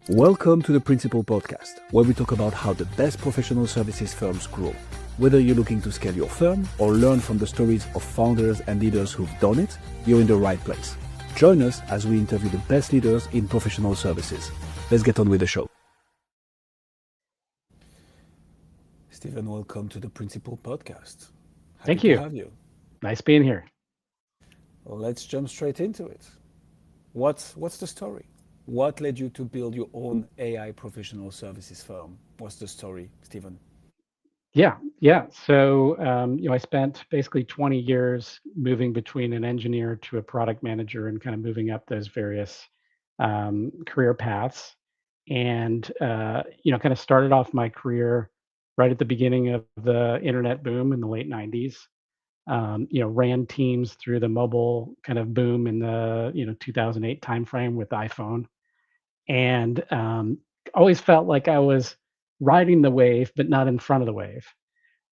Welcome to the Principal Podcast, where we talk about how the best professional services firms grow. Whether you're looking to scale your firm or learn from the stories of founders and leaders who've done it, you're in the right place. Join us as we interview the best leaders in professional services. Let's get on with the show. Stephen, welcome to the Principal Podcast. Happy Thank to you. have you. Nice being here. Well, let's jump straight into it. What's the story? What led you to build your own AI professional services firm? What's the story, Stephen? Yeah. So, I spent basically 20 years moving between an engineer to a product manager and kind of moving up those various career paths. And, kind of started off my career right at the beginning of the internet boom in the late 90s. Ran teams through the mobile kind of boom in the, 2008 timeframe with the iPhone. And always felt like I was riding the wave, but not in front of the wave.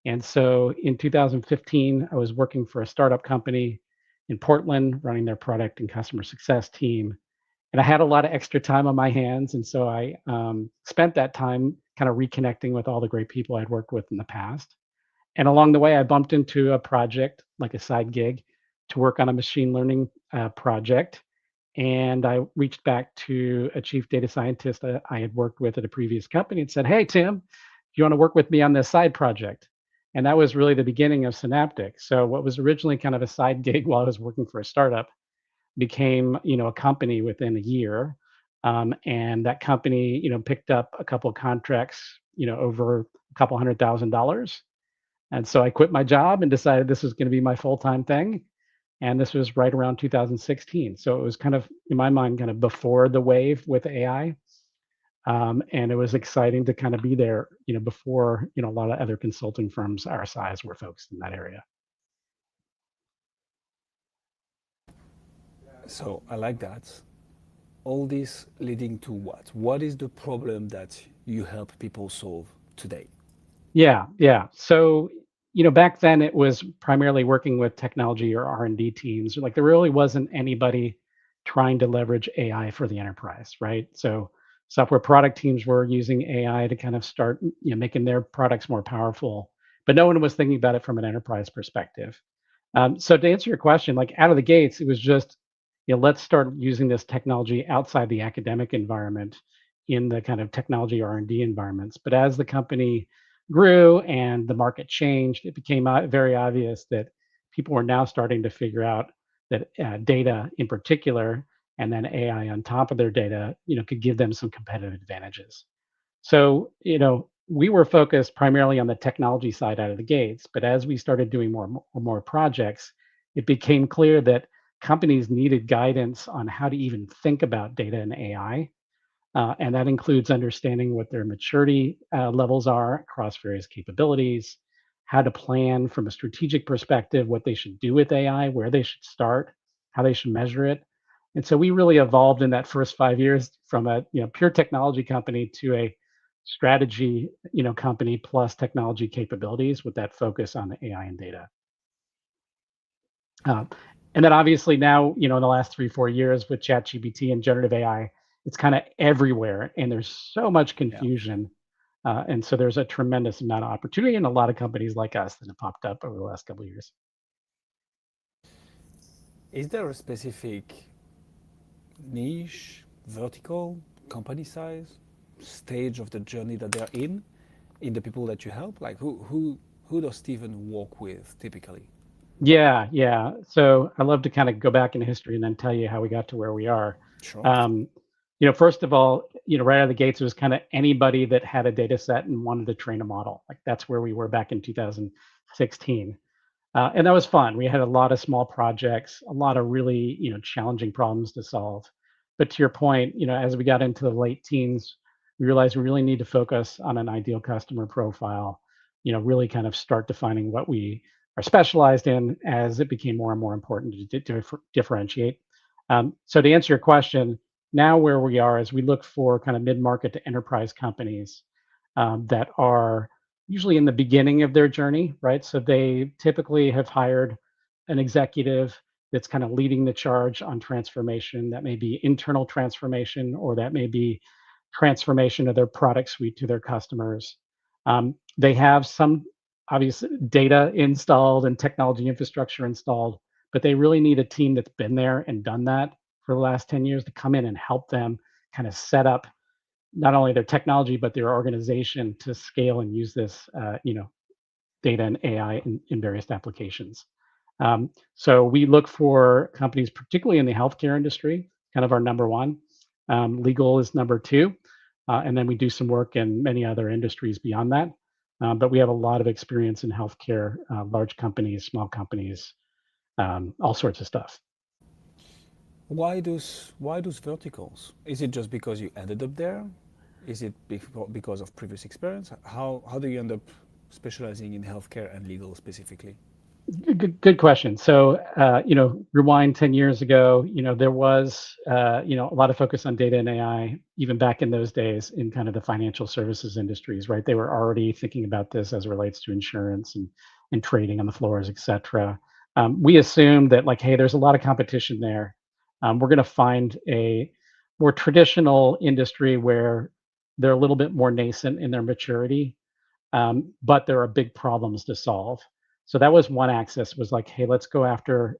And so in 2015, I was working for a startup company in Portland, running their product and customer success team. And I had a lot of extra time on my hands. And so I spent that time kind of reconnecting with all the great people I'd worked with in the past. And along the way, I bumped into a project, like a side gig, to work on a machine learning project. And I reached back to a chief data scientist that I had worked with at a previous company and said, "Hey, Tim, do you want to work with me on this side project?" And that was really the beginning of Synaptiq. So what was originally kind of a side gig while I was working for a startup became, a company within a year. And that company, picked up a couple of contracts, over a couple $100,000. And so I quit my job and decided this was going to be my full-time thing. And this was right around 2016. So it was kind of, in my mind, kind of before the wave with AI. And it was exciting to kind of be there, before, a lot of other consulting firms our size were focused in that area. So I like that. All this leading to what? What is the problem that you help people solve today? Yeah. So, back then it was primarily working with technology or R&D teams. Like there really wasn't anybody trying to leverage AI for the enterprise, right? So software product teams were using AI to kind of start, making their products more powerful, but no one was thinking about it from an enterprise perspective. So to answer your question, like out of the gates, it was just, let's start using this technology outside the academic environment in the kind of technology R&D environments. But as the company grew and the market changed, it became very obvious that people were now starting to figure out that data in particular, and then AI on top of their data, could give them some competitive advantages. So, we were focused primarily on the technology side out of the gates, but as we started doing more projects, it became clear that companies needed guidance on how to even think about data and AI. And that includes understanding what their maturity levels are across various capabilities, how to plan from a strategic perspective, what they should do with AI, where they should start, how they should measure it. And so we really evolved in that first 5 years from a pure technology company to a strategy company plus technology capabilities with that focus on the AI and data. Uh, and then obviously now, in the last 3, 4 years with ChatGPT and generative AI, it's kind of everywhere and there's so much Yeah. confusion. And so there's a tremendous amount of opportunity and a lot of companies like us that have popped up over the last couple of years. Is there a specific niche, vertical, company size, stage of the journey that they're in the people that you help? Like who does Stephen work with typically? Yeah. So I love to kind of go back in history and then tell you how we got to where we are. Sure. Um, first of all, right out of the gates, it was kind of anybody that had a data set and wanted to train a model. Like that's where we were back in 2016. And that was fun. We had a lot of small projects, a lot of really, challenging problems to solve. But to your point, as we got into the late teens, we realized we really need to focus on an ideal customer profile, really kind of start defining what we are specialized in as it became more and more important to differentiate. So to answer your question, now where we are is we look for kind of mid-market to enterprise companies that are usually in the beginning of their journey, right? So they typically have hired an executive that's kind of leading the charge on transformation. That may be internal transformation, or that may be transformation of their product suite to their customers. They have some obvious data installed and technology infrastructure installed, but they really need a team that's been there and done that for the last 10 years to come in and help them kind of set up not only their technology but their organization to scale and use this, data and AI in various applications. So we look for companies, particularly in the healthcare industry, kind of our number one. Legal is number two, and then we do some work in many other industries beyond that. But we have a lot of experience in healthcare, large companies, small companies, all sorts of stuff. Why those verticals? Is it just because you ended up there? Is it because of previous experience? How do you end up specializing in healthcare and legal specifically? Good question. So, rewind 10 years ago, there was, a lot of focus on data and AI, even back in those days in kind of the financial services industries, right? They were already thinking about this as it relates to insurance and trading on the floors, et cetera. We assumed that, like, hey, there's a lot of competition there. We're going to find a more traditional industry where they're a little bit more nascent in their maturity, but there are big problems to solve. So that was one axis, was like, hey, let's go after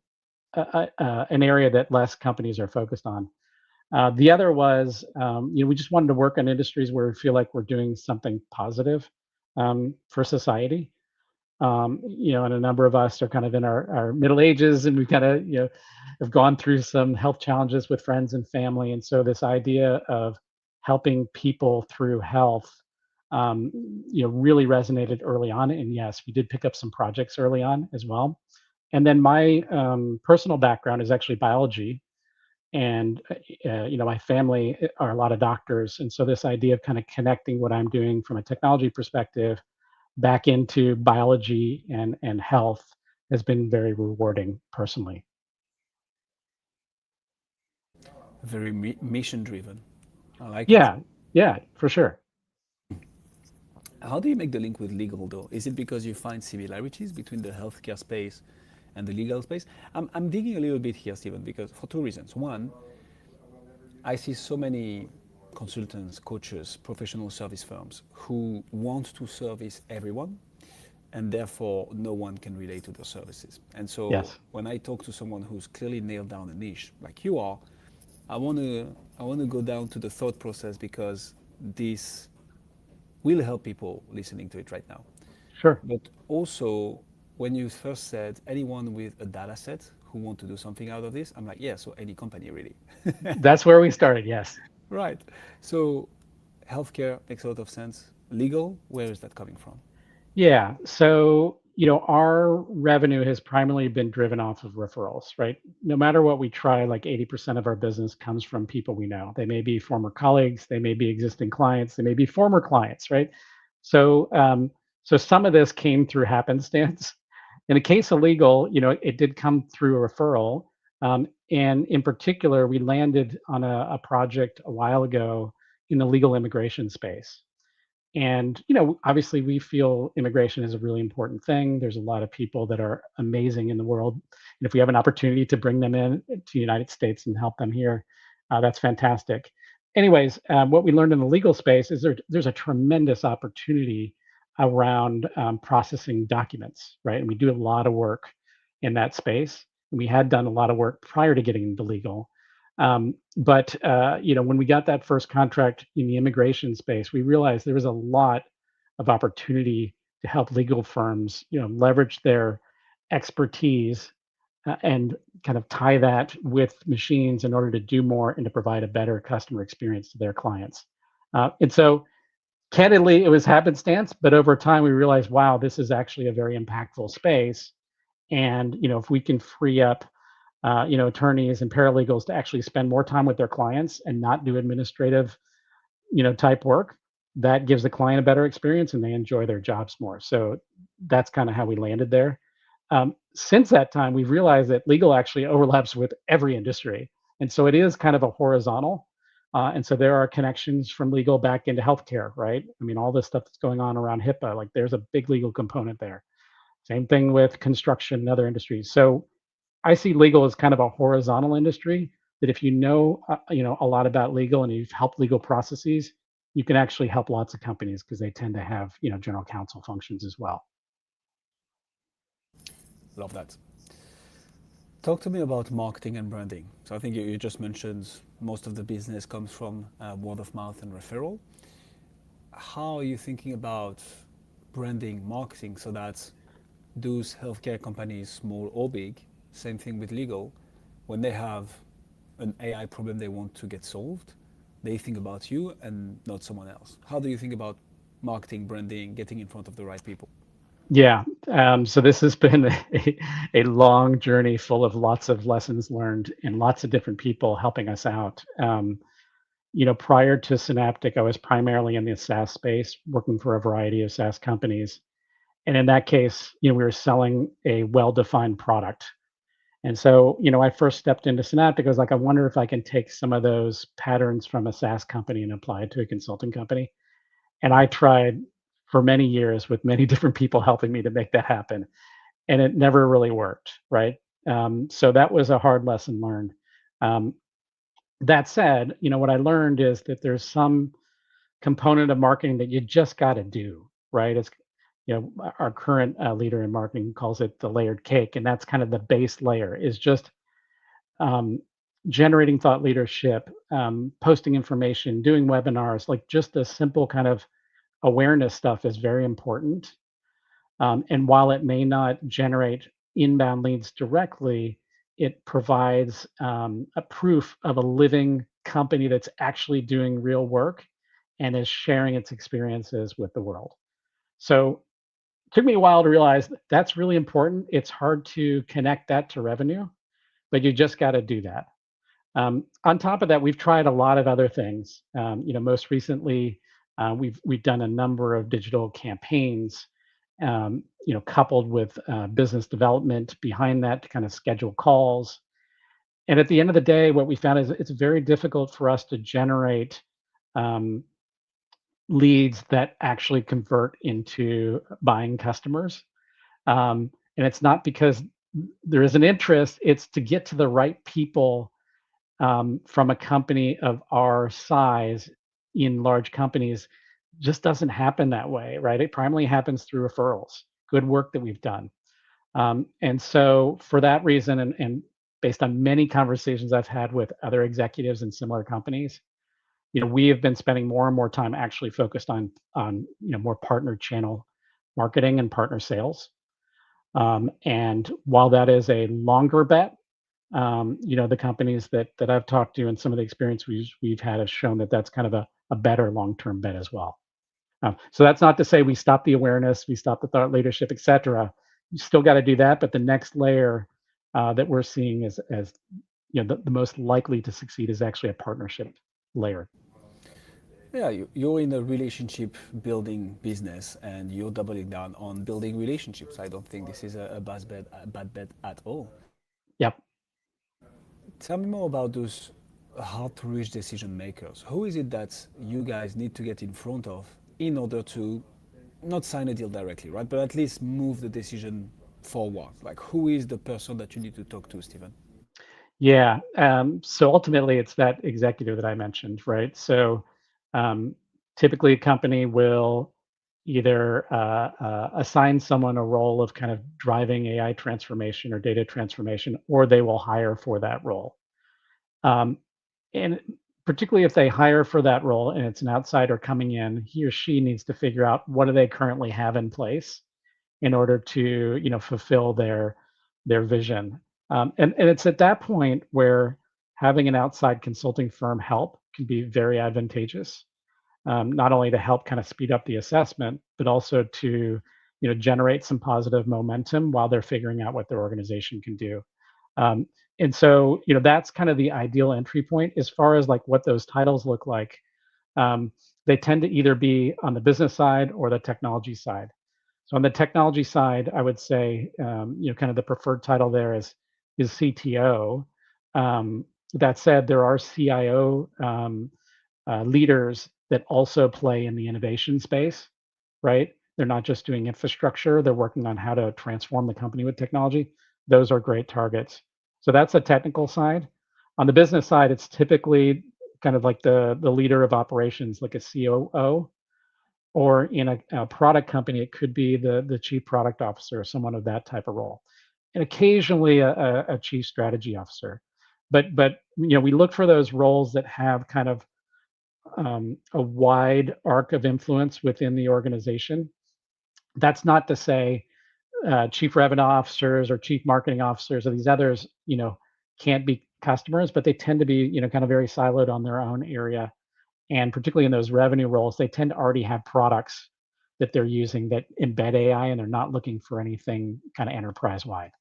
an area that less companies are focused on. The other was, we just wanted to work on industries where we feel like we're doing something positive for society. And a number of us are kind of in our middle ages, and we kind of, have gone through some health challenges with friends and family. And so this idea of helping people through health, really resonated early on. And yes, we did pick up some projects early on as well. And then my personal background is actually biology, and my family are a lot of doctors, and so this idea of kind of connecting what I'm doing from a technology perspective back into biology and health has been very rewarding personally. Very mission driven. I like it. Yeah, yeah, for sure. How do you make the link with legal though? Is it because you find similarities between the healthcare space and the legal space? I'm digging a little bit here, Stephen, because for two reasons. One, I see so many consultants, coaches, professional service firms who want to service everyone, and therefore no one can relate to their services. And so Yes. when I talk to someone who's clearly nailed down a niche like you are, I want to go down to the thought process because this will help people listening to it right now. Sure. But also, when you first said anyone with a data set who want to do something out of this, I'm like, yeah, so any company really. That's where we started. Yes. Right. So healthcare makes a lot of sense. Legal, where is that coming from? Yeah. So, our revenue has primarily been driven off of referrals, right? No matter what we try, like 80% of our business comes from people we know. They may be former colleagues, they may be existing clients, they may be former clients, right? So some of this came through happenstance. In the case of legal, it did come through a referral. And in particular, we landed on a project a while ago in the legal immigration space. And, obviously, we feel immigration is a really important thing. There's a lot of people that are amazing in the world. And if we have an opportunity to bring them in to the United States and help them here, that's fantastic. Anyways, what we learned in the legal space is there's a tremendous opportunity around processing documents, right? And we do a lot of work in that space. We had done a lot of work prior to getting into legal. But when we got that first contract in the immigration space, we realized there was a lot of opportunity to help legal firms, leverage their expertise and kind of tie that with machines in order to do more and to provide a better customer experience to their clients. And so, candidly, it was happenstance, but over time we realized, wow, this is actually a very impactful space. And if we can free up attorneys and paralegals to actually spend more time with their clients and not do administrative, type work, that gives the client a better experience and they enjoy their jobs more. So that's kind of how we landed there. Since that time, we've realized that legal actually overlaps with every industry. And so it is kind of a horizontal. And so there are connections from legal back into healthcare, right? I mean, all this stuff that's going on around HIPAA, like there's a big legal component there. Same thing with construction and other industries. So I see legal as kind of a horizontal industry that if you know a lot about legal and you've helped legal processes, you can actually help lots of companies because they tend to have, general counsel functions as well. Love that. Talk to me about marketing and branding. So I think you just mentioned most of the business comes from word of mouth and referral. How are you thinking about branding, marketing, so that those healthcare companies, small or big, same thing with legal, when they have an AI problem they want to get solved, they think about you and not someone else. How do you think about marketing, branding, getting in front of the right people? Yeah. So this has been a long journey full of lots of lessons learned and lots of different people helping us out. Prior to Synaptiq, I was primarily in the SaaS space, working for a variety of SaaS companies. And in that case, we were selling a well-defined product. And so, I first stepped into Synaptiq. I was like, I wonder if I can take some of those patterns from a SaaS company and apply it to a consulting company. And I tried for many years with many different people helping me to make that happen. And it never really worked, right? So that was a hard lesson learned. Um, that said, what I learned is that there's some component of marketing that you just got to do, right? It's our current leader in marketing calls it the layered cake, and that's kind of the base layer is just um, generating thought leadership, posting information, doing webinars, like just the simple kind of awareness stuff is very important. And while it may not generate inbound leads directly, it provides a proof of a living company that's actually doing real work and is sharing its experiences with the world. So it took me a while to realize that that's really important. It's hard to connect that to revenue, but you just got to do that. On top of that, we've tried a lot of other things. Most recently, we've done a number of digital campaigns, coupled with business development behind that to kind of schedule calls. And at the end of the day, what we found is it's very difficult for us to generate um, leads that actually convert into buying customers. And it's not because there is an interest; it's to get to the right people from a company of our size in large companies just doesn't happen that way, right? It primarily happens through referrals, good work that we've done. And so, for that reason, and based on many conversations I've had with other executives in similar companies, we have been spending more and more time actually focused on more partner channel marketing and partner sales. And while that is a longer bet, the companies that I've talked to and some of the experience we've had have shown that that's kind of a better long-term bet as well. So that's not to say we stop the awareness, we stop the thought leadership, et cetera. You still got to do that, but the next layer that we're seeing as the most likely to succeed is actually a partnership layer. Yeah, you're in a relationship building business and you're doubling down on building relationships. I don't think this is a bad bet at all. Yep. Tell me more about those hard to reach decision makers. Who is it that you guys need to get in front of in order to not sign a deal directly, right? But at least move the decision forward. Like, who is the person that you need to talk to, Stephen? Yeah. So ultimately, it's that executive that I mentioned, right? So um, typically, a company will either assign someone a role of kind of driving AI transformation or data transformation, or they will hire for that role. Um, and particularly if they hire for that role and it's an outsider coming in, he or she needs to figure out what do they currently have in place in order to fulfill their vision. And it's at that point where having an outside consulting firm help can be very advantageous, not only to help kind of speed up the assessment, but also to generate some positive momentum while they're figuring out what their organization can do. Um, and so that's kind of the ideal entry point as far as like what those titles look like. Um, they tend to either be on the business side or the technology side. So on the technology side, I would say, kind of the preferred title there is CTO. That said, there are CIO leaders that also play in the innovation space, right? They're not just doing infrastructure; they're working on how to transform the company with technology. Those are great targets. So that's the technical side. On the business side, it's typically kind of like the leader of operations, like a COO, or in a product company, it could be the chief product officer or someone of that type of role, and occasionally a chief strategy officer. But we look for those roles that have kind of a wide arc of influence within the organization. That's not to say chief revenue officers or chief marketing officers or these others, can't be customers, but they tend to be, kind of very siloed on their own area. And particularly in those revenue roles, they tend to already have products that they're using that embed AI, and they're not looking for anything kind of enterprise wide.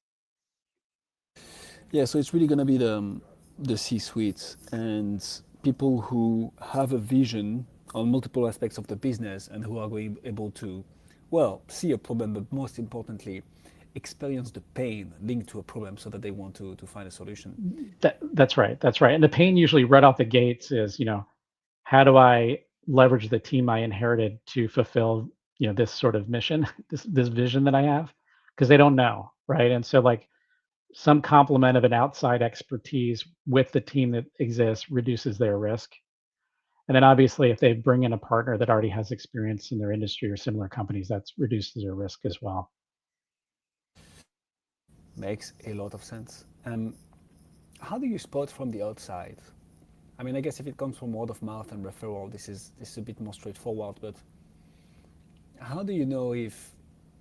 Yeah, so it's really going to be the C-suite and people who have a vision on multiple aspects of the business and who are going able to, well, see a problem, but most importantly, experience the pain linked to a problem so that they want to find a solution. That's right. That's right. And the pain usually right off the gates is, how do I leverage the team I inherited to fulfill, this sort of mission, this vision that I have? Because they don't know, right? And so like some complement of an outside expertise with the team that exists reduces their risk. And then obviously, if they bring in a partner that already has experience in their industry or similar companies, that reduces their risk as well. Makes a lot of sense. How do you spot from the outside? I mean, I guess if it comes from word of mouth and referral, this is a bit more straightforward. But how do you know if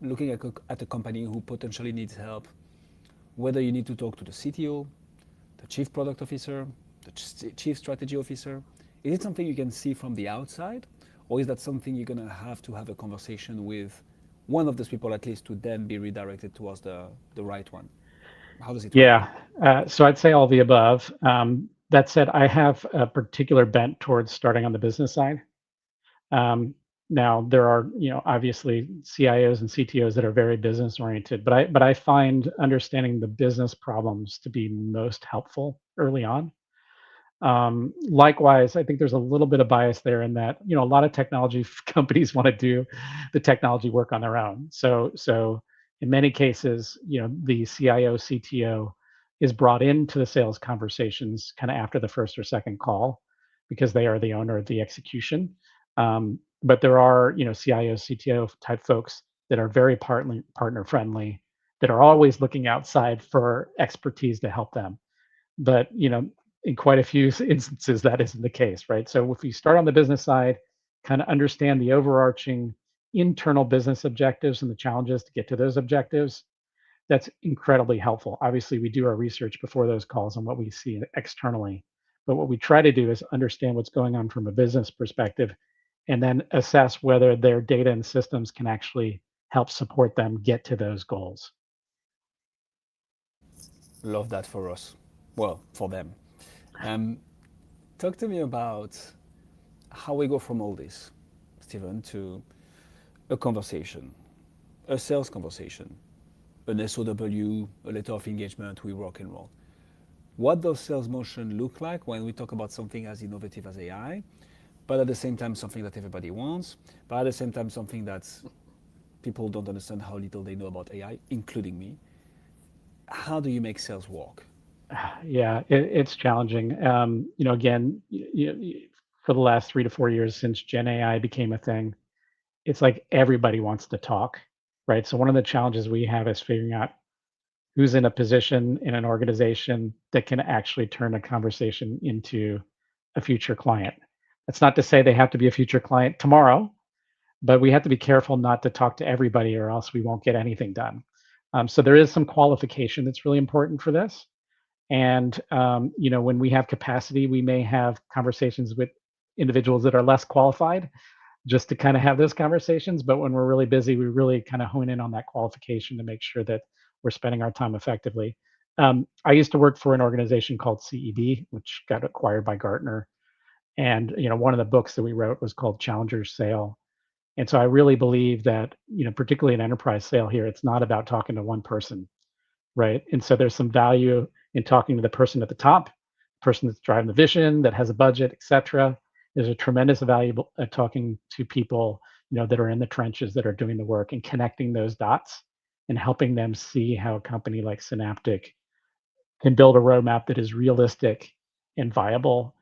looking at a company who potentially needs help, whether you need to talk to the CTO, the chief product officer, the chief strategy officer? Is it something you can see from the outside, or is that something you're going to have a conversation with one of those people at least to then be redirected towards the right one? How does it work? Yeah. So I'd say all the above. That said, I have a particular bent towards starting on the business side. Um, Now there are, obviously CIOs and CTOs that are very business oriented, but I find understanding the business problems to be most helpful early on. Likewise, I think there's a little bit of bias there in that, a lot of technology companies want to do the technology work on their own. So in many cases, the CIO, CTO is brought into the sales conversations kind of after the first or second call because they are the owner of the execution. But there are, CIO, CTO type folks that are very partner friendly, that are always looking outside for expertise to help them. But in quite a few instances that isn't the case, right? So if you start on the business side, kind of understand the overarching internal business objectives and the challenges to get to those objectives, that's incredibly helpful. Obviously, we do our research before those calls on what we see externally, but what we try to do is understand what's going on from a business perspective, and then assess whether their data and systems can actually help support them get to those goals. Love that for us. Well, for them. Um, Talk to me about how we go from all this, Stephen, to a conversation, a sales conversation, an SOW, a letter of engagement, we rock and roll. What does sales motion look like when we talk about something as innovative as AI, but at the same time something that everybody wants, but at the same time something that people don't understand how little they know about AI, including me? How do you make sales work? Yeah, it's challenging. Again, for the last 3 to 4 years since Gen AI became a thing, it's like everybody wants to talk, right? So one of the challenges we have is figuring out who's in a position in an organization that can actually turn a conversation into a future client. That's not to say they have to be a future client tomorrow, but we have to be careful not to talk to everybody, or else we won't get anything done. So there is some qualification that's really important for this. And when we have capacity, we may have conversations with individuals that are less qualified just to kind of have those conversations. But when we're really busy, we really kind of hone in on that qualification to make sure that we're spending our time effectively. I used to work for an organization called CEB, which got acquired by Gartner. And one of the books that we wrote was called Challenger's Sale. And so I really believe that, particularly an enterprise sale here, it's not about talking to one person, right? And so there's some value in talking to the person at the top, person that's driving the vision, that has a budget, et cetera. There's a tremendous value at talking to people, that are in the trenches, that are doing the work, and connecting those dots and helping them see how a company like Synaptiq can build a roadmap that is realistic and viable,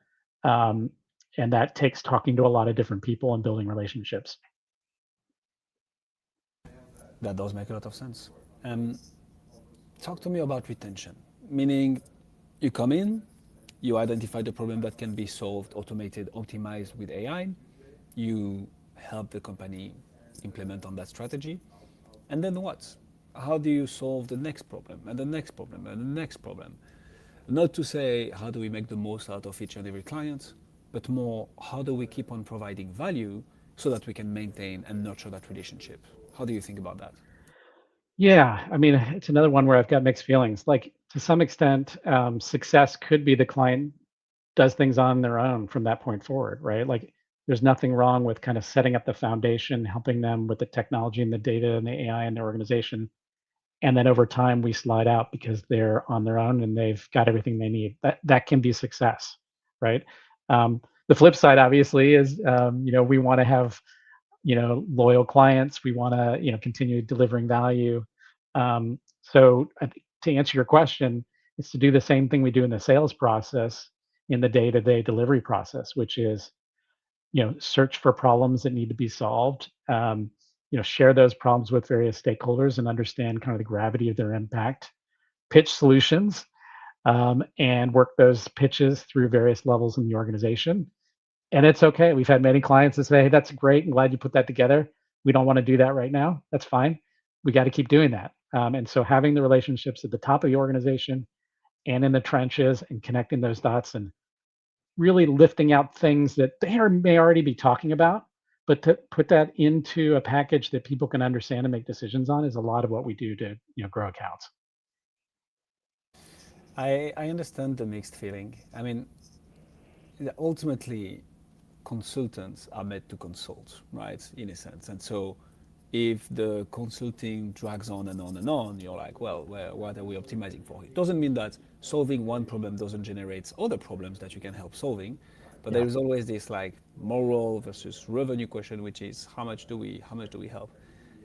Um, and that takes talking to a lot of different people and building relationships. That does make a lot of sense. Um, Talk to me about retention, meaning you come in, you identify the problem that can be solved, automated, optimized with AI, you help the company implement on that strategy, and then what? How do you solve the next problem and the next problem and the next problem? Not to say how do we make the most out of each and every client, but more how do we keep on providing value so that we can maintain and nurture that relationship? How do you think about that? Yeah, I mean, it's another one where I've got mixed feelings. Like to some extent, success could be the client does things on their own from that point forward, right? Like there's nothing wrong with kind of setting up the foundation, helping them with the technology and the data and the AI in their organization. And then over time we slide out because they're on their own and they've got everything they need. That can be success, right? The flip side obviously is we want to have loyal clients. We want to continue delivering value. So I think to answer your question, it's to do the same thing we do in the sales process in the day-to-day delivery process, which is search for problems that need to be solved. Share those problems with various stakeholders and understand kind of the gravity of their impact. Pitch solutions, and work those pitches through various levels in the organization. And it's okay. We've had many clients that say, "Hey, that's great. I'm glad you put that together. We don't want to do that right now. That's fine. We got to keep doing that." And so having the relationships at the top of the organization and in the trenches and connecting those dots and really lifting out things that may already be talking about, but to put that into a package that people can understand and make decisions on is a lot of what we do to grow accounts. I understand the mixed feeling. I mean, ultimately, consultants are made to consult, right? In a sense. And so if the consulting drags on and on and on, you're like, well, what are we optimizing for? It doesn't mean that solving one problem doesn't generate other problems that you can help solving, but there Yeah, is always this like moral versus revenue question, which is how much do we help?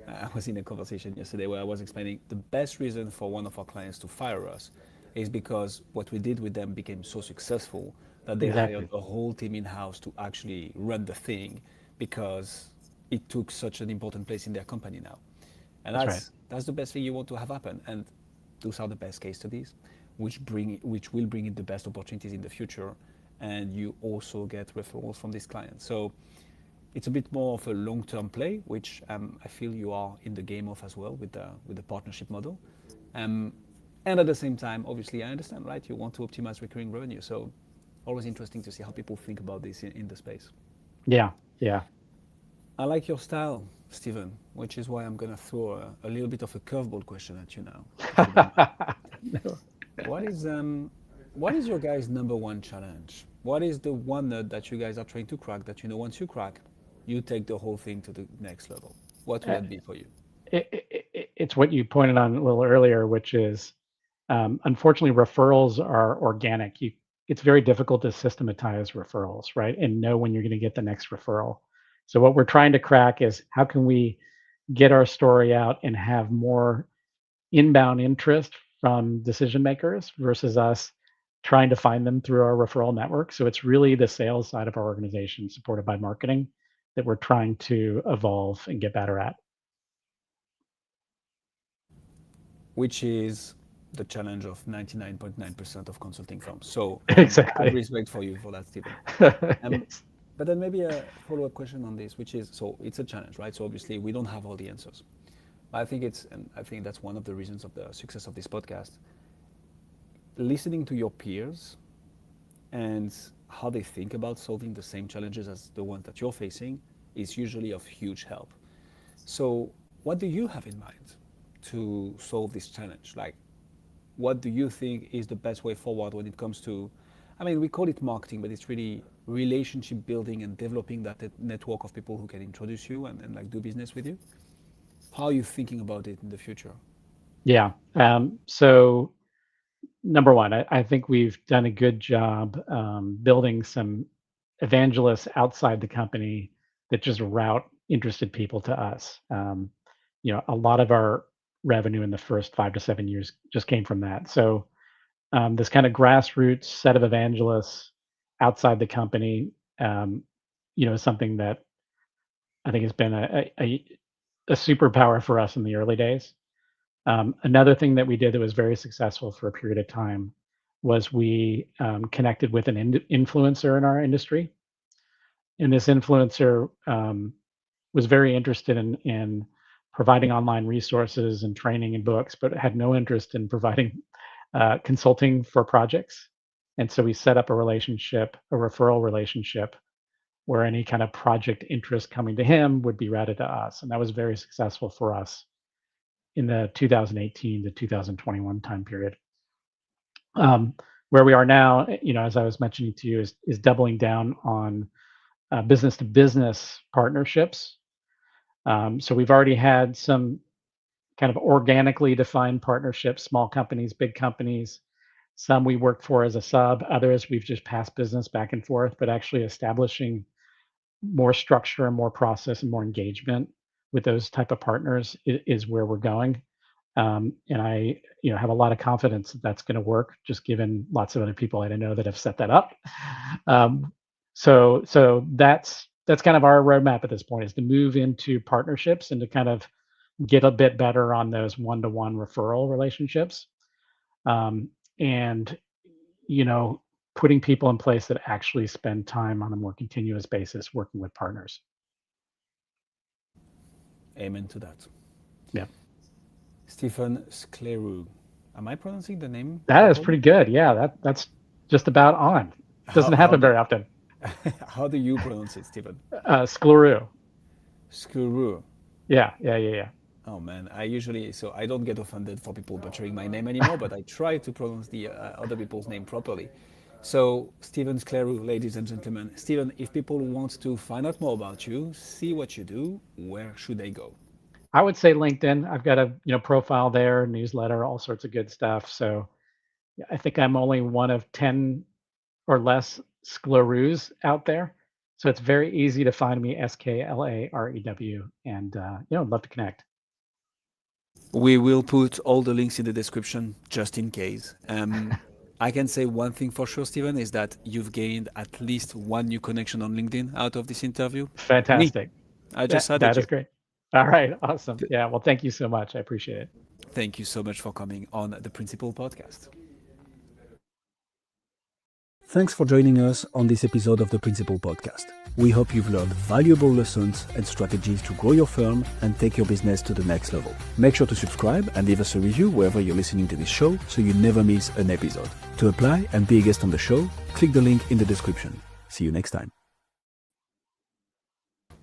I was in a conversation yesterday where I was explaining the best reason for one of our clients to fire us is because what we did with them became so successful that they hired exactly. a whole team in house to actually run the thing because it took such an important place in their company now. And That's right. that's the best thing you want to have happen. And those are the best case studies, which will bring in the best opportunities in the future. And you also get referrals from these clients. So it's a bit more of a long-term play, which I feel you are in the game of as well with the partnership model. Um, and at the same time, obviously, I understand, right? You want to optimize recurring revenue. So always interesting to see how people think about this in the space. Yeah, yeah. I like your style, Stephen, which is why I'm going to throw a little bit of a curveball question at you now, if you don't mind. No. What is what is your guys' number one challenge? What is the one nut that you guys are trying to crack that you know once you crack, you take the whole thing to the next level? What would Uh, that be for you? it's what you pointed on a little earlier, which is unfortunately referrals are organic. It's very difficult to systematize referrals, right? And know when you're going to get the next referral. So what we're trying to crack is how can we get our story out and have more inbound interest from decision makers versus us trying to find them through our referral network. So it's really the sales side of our organization supported by marketing that we're trying to evolve and get better at. Which is the challenge of 99.9% of consulting firms. So I have Exactly. respect for you for that, Stephen. Um, Yes. but then maybe a follow-up question on this, which is, so it's a challenge, right? So obviously we don't have all the answers. I think and I think that's one of the reasons of the success of this podcast. Listening to your peers and how they think about solving the same challenges as the ones that you're facing is usually of huge help. So, what do you have in mind to solve this challenge? Like, what do you think is the best way forward when it comes to, I mean, we call it marketing, but it's really relationship building and developing that network of people who can introduce you and like do business with you? How are you thinking about it in the future? Yeah. So number one, I think we've done a good job building some evangelists outside the company that just route interested people to us. A lot of our revenue in the first 5 to 7 years just came from that. So this kind of grassroots set of evangelists outside the company, is something that I think has been a superpower for us in the early days. Another thing that we did that was very successful for a period of time was we connected with an influencer in our industry. And this influencer was very interested in providing online resources and training and books, but had no interest in providing consulting for projects. And so we set up a referral relationship, where any kind of project interest coming to him would be routed to us. And that was very successful for us in the 2018 to 2021 time period. Where we are now, as I was mentioning to you, is doubling down on business to business partnerships. So we've already had some kind of organically defined partnerships, small companies, big companies. Some we work for as a sub, others we've just passed business back and forth, but actually establishing more structure and more process and more engagement with those type of partners is where we're going. And I, have a lot of confidence that that's going to work, just given lots of other people I know that have set that up. So that's kind of our roadmap at this point, is to move into partnerships and to kind of get a bit better on those one-to-one referral relationships. And, putting people in place that actually spend time on a more continuous basis working with partners. Amen to that. Yeah. Stephen Sklarew. Am I pronouncing the name? That is pretty good. Yeah, that's just about on. Doesn't happen very often. How do you pronounce it, Stephen? Sklarew. Sklarew. Yeah. Oh man, so I don't get offended for people butchering my name anymore, but I try to pronounce the other people's name properly. So Stephen Sklarew, ladies and gentlemen. Stephen, if people want to find out more about you, see what you do, where should they go? I would say LinkedIn. I've got a profile there, newsletter, all sorts of good stuff. So I think I'm only one of 10 or less Sklarews out there. So it's very easy to find me, Sklarew, and I'd love to connect. We will put all the links in the description just in case. I can say one thing for sure, Stephen, is that you've gained at least one new connection on LinkedIn out of this interview. Fantastic. I just had that is great. All right. Awesome. Yeah. Well, thank you so much. I appreciate it. Thank you so much for coming on the Principal Podcast. Thanks for joining us on this episode of the Principal Podcast. We hope you've learned valuable lessons and strategies to grow your firm and take your business to the next level. Make sure to subscribe and leave us a review wherever you're listening to this show so you never miss an episode. To apply and be a guest on the show, click the link in the description. See you next time.